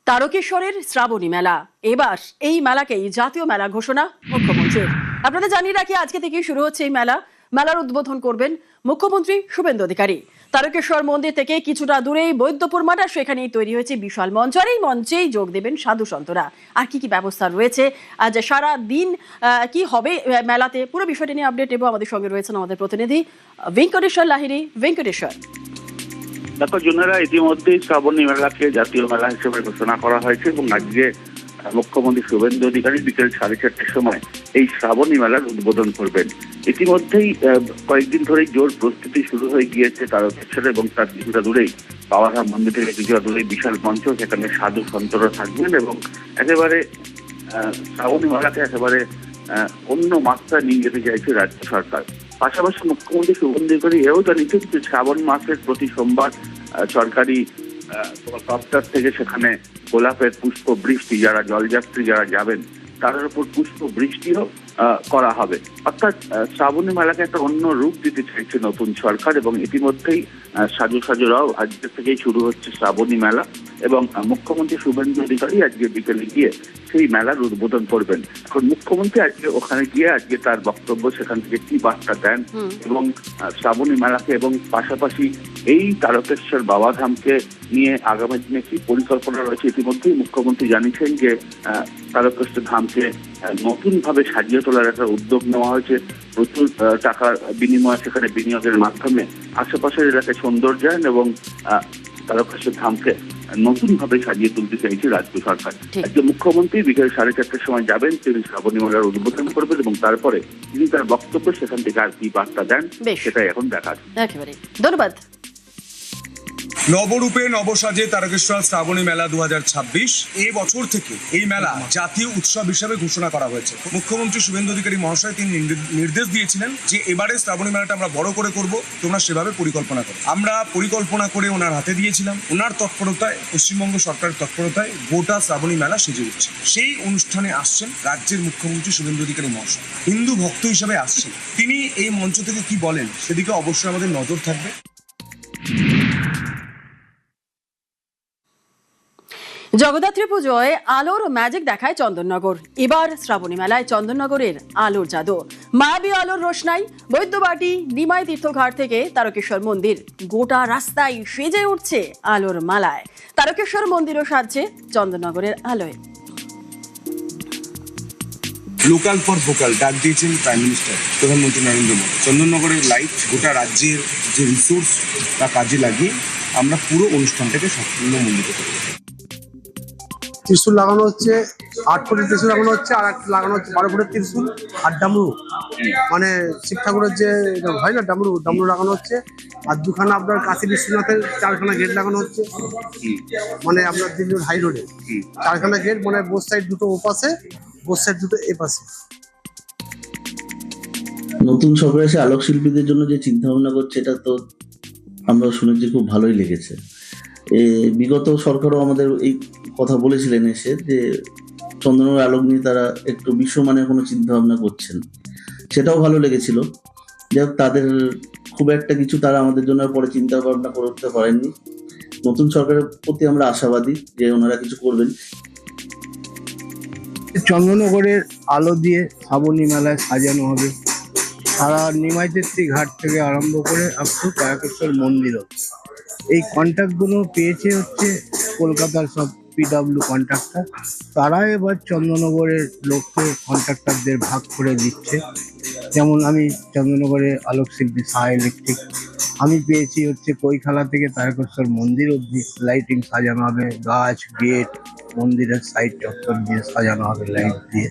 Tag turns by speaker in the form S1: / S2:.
S1: তারকেশ্বরের শ্রাবণী মেলা, এবার এই মেলাকেই জাতীয় মেলা ঘোষণা মুখ্যমন্ত্রীর। আপনাদের জানিয়ে রাখি, আজকে থেকে শুরু হচ্ছে এই মেলার উদ্বোধন করবেন মুখ্যমন্ত্রী শুভেন্দু অধিকারী। তারকেশ্বর মন্দির থেকে কিছুটা দূরেই বৈদ্যপুর মাঠ, সেখানেই তৈরি হয়েছে বিশাল মঞ্চ, আর এই মঞ্চেই যোগ দেবেন সাধু সন্তরা। আর কি কি ব্যবস্থা রয়েছে, আজ সারা দিন কি হবে মেলাতে, পুরো বিষয়টি নিয়ে আপডেট নেব। আমাদের সঙ্গে রয়েছেন আমাদের প্রতিনিধি ভেঙ্কটেশ্বর লাহিড়ী। ভেঙ্কটেশ্বর,
S2: দেখো জুনেরা, ইতিমধ্যেই শ্রাবণী মেলাকে জাতীয় মেলা হিসেবে ঘোষণা করা হয়েছে এবং আজকে মুখ্যমন্ত্রী শুভেন্দু অধিকারী বিকেল 4:30টার সময় এই শ্রাবণী মেলার উদ্বোধন করবেন। ইতিমধ্যেই কয়েকদিন ধরেই জোর প্রস্তুতি শুরু হয়ে গিয়েছে তারকেশ্বরে, এবং তার কিছুটা দূরেই বাবাধাম মন্দির থেকে কিছুটা দূরেই বিশাল মঞ্চ, সেখানে সাধু সন্তরা থাকবেন এবং একেবারে শ্রাবণী মেলাকে একেবারে অন্য মাত্রায় নিয়ে যেতে চাইছে রাজ্য সরকার। পাশাপাশি মুখ্যমন্ত্রী শুভেন্দু অধিকারী এও জানিয়েছেন যে শ্রাবণ মাসের প্রতি সোমবার সরকারি দপ্তর থেকে সেখানে গোলাপের পুষ্প বৃষ্টি, যারা জলযাত্রী যারা যাবেন তাদের উপর পুষ্প বৃষ্টিও করা হবে। অর্থাৎ শ্রাবণী মেলাকে একটা অন্য রূপ দিতে চাইছে নতুন সরকার, এবং ইতিমধ্যেই সাজুরাও আজকে থেকেই শুরু হচ্ছে শ্রাবণী মেলা, এবং মুখ্যমন্ত্রী শুভেন্দু অধিকারী আজকে বিকেলে গিয়ে সেই মেলার উদ্বোধন করবেন। এখন মুখ্যমন্ত্রী আজকে ওখানে গিয়ে আজকে তার বক্তব্য সেখান থেকে কি বার্তা দেন এবং শ্রাবণী মেলাকে এবং পাশাপাশি এই তারকেশ্বর বাবাধামকে নিয়ে আগামী দিনে কি পরিকল্পনা রয়েছে। ইতিমধ্যেই মুখ্যমন্ত্রী জানিয়েছেন যে তারকেশ্বর ধামকে নতুন ভাবে সাজিয়ে তোলার একটা উদ্যোগ নেওয়া হয়েছে। প্রচুর টাকার বিনিময়ে সেখানে বিনিয়োগের মাধ্যমে আশেপাশের এলাকায় সৌন্দর্যায়ন এবং তারকেশ্বর ধামকে নতুন ভাবে সাজিয়ে তুলতে চাইছে রাজ্য সরকার। আজকে মুখ্যমন্ত্রী বিকেল 4:30টার সময় যাবেন, তিনি শ্রাবণী মেলার উদ্বোধন করবেন এবং তারপরে তিনি তার বক্তব্য সেখান থেকে আর কি বার্তা দেন সেটাই এখন দেখার।
S1: একেবারে ধন্যবাদ।
S3: নবরূপে নবসাজে তারকেশ্বর শ্রাবণী মেলা 2026 এই বছর থেকে এই মেলা জাতীয় উৎসব হিসেবে ঘোষণা করা হয়েছে। মুখ্যমন্ত্রী শুভেন্দু অধিকারী মহাশয় তিনি নির্দেশ দিয়েছিলেন যে এবারে শ্রাবণী মেলাটা আমরা বড় করে করব, তোমরা সেভাবে পরিকল্পনা করো। আমরা পরিকল্পনা করে ওনার হাতে দিয়েছিলাম, ওনার তৎপরতায়, পশ্চিমবঙ্গ সরকারের তৎপরতায় গোটা শ্রাবণী মেলা সেজে উঠছে। সেই অনুষ্ঠানে আসছেন রাজ্যের মুখ্যমন্ত্রী শুভেন্দু অধিকারী মহাশয়, হিন্দু ভক্ত হিসেবে আসছেন। তিনি এই মঞ্চ থেকে কি বলেন সেদিকে অবশ্যই আমাদের নজর থাকবে।
S1: জগদ্ধাত্রী পুজোয় আলোর ম্যাজিক দেখায় চন্দননগর। এবার শ্রাবণী মেলায় চন্দননগরের আলোর জাদু, মায়াবী আলোর রোশনাই। বৈদ্যবাটি নিমাই তীর্থঘাট থেকে তারকেশ্বর মন্দির, গোটা রাস্তায় সেজে উঠছে আলোর মালায়। তারকেশ্বর মন্দিরও সাজছে চন্দননগরের আলোয়।
S3: লোকাল ফর ভোকাল ডাক দিয়েছেন প্রাইম মিনিস্টার প্রধানমন্ত্রী নরেন্দ্র মোদী। চন্দননগরের লাইট গোটা রাজ্যের যে রিসোর্স তা কাজে লাগিয়ে আমরা পুরো অনুষ্ঠানটাকে সাফল্যমণ্ডিত করব।
S4: ত্রিশূল লাগানো হচ্ছে, 8 ফুটের ত্রিশূল লাগানো হচ্ছে, আর একটা লাগানো হচ্ছে 12 ফুটের ত্রিশূল, আর ডামরু মানে শিব ঠাকুরের যে হয় না ডামরু লাগানো হচ্ছে, আর দুখানা আপনার কাশী বিশ্বনাথের 4খানা গেট লাগানো হচ্ছে, মানে আপনার দিল্লির হাই রোডে 4খানা গেট, মানে বোথ সাইড দুটো ওপাশে, বোথ সাইড দুটো এপাশে।
S5: নতুন সরকার এসে আলোক শিল্পীদের জন্য যে চিন্তা ভাবনা করছে, এটা তো আমরা শুনেছি, খুব ভালোই লেগেছে। বিগত সরকারও আমাদের এই কথা বলেছিলেন এসে যে চন্দনের আলোক নিয়ে তারা একটু বিশ্বমানের কোনো চিন্তা ভাবনা করছেন, সেটাও ভালো লেগেছিল। যাই হোক, তাদের খুব একটা কিছু তারা আমাদের জন্য পরে চিন্তা ভাবনা করতে পারেননি। নতুন সরকারের প্রতি আমরা আশাবাদী যে ওনারা কিছু করবেন।
S6: চন্দননগরের আলো দিয়ে শ্রাবণী মেলায় সাজানো হবে। সারা নিমাইতেত্রী ঘাট থেকে আরম্ভ করে আপ টু তারকেশ্বর মন্দিরও। এই কন্ট্রাক্টগুলো পেয়েছে হচ্ছে কলকাতার সব পিডব্লিউ কন্ট্রাক্টর, তারা এবার চন্দননগরের লোককে কন্ট্রাক্টরদের ভাগ করে দিচ্ছে। যেমন আমি চন্দননগরের আলোকশিল্পী সাহা ইলেকট্রিক, আমি পেয়েছি হচ্ছে কৈখালা থেকে তারকেশ্বর মন্দির অবধি লাইটিং সাজানো হবে, গাছ, গেট, মন্দিরের সাইড চত্বর দিয়ে সাজানো হবে লাইট দিয়ে।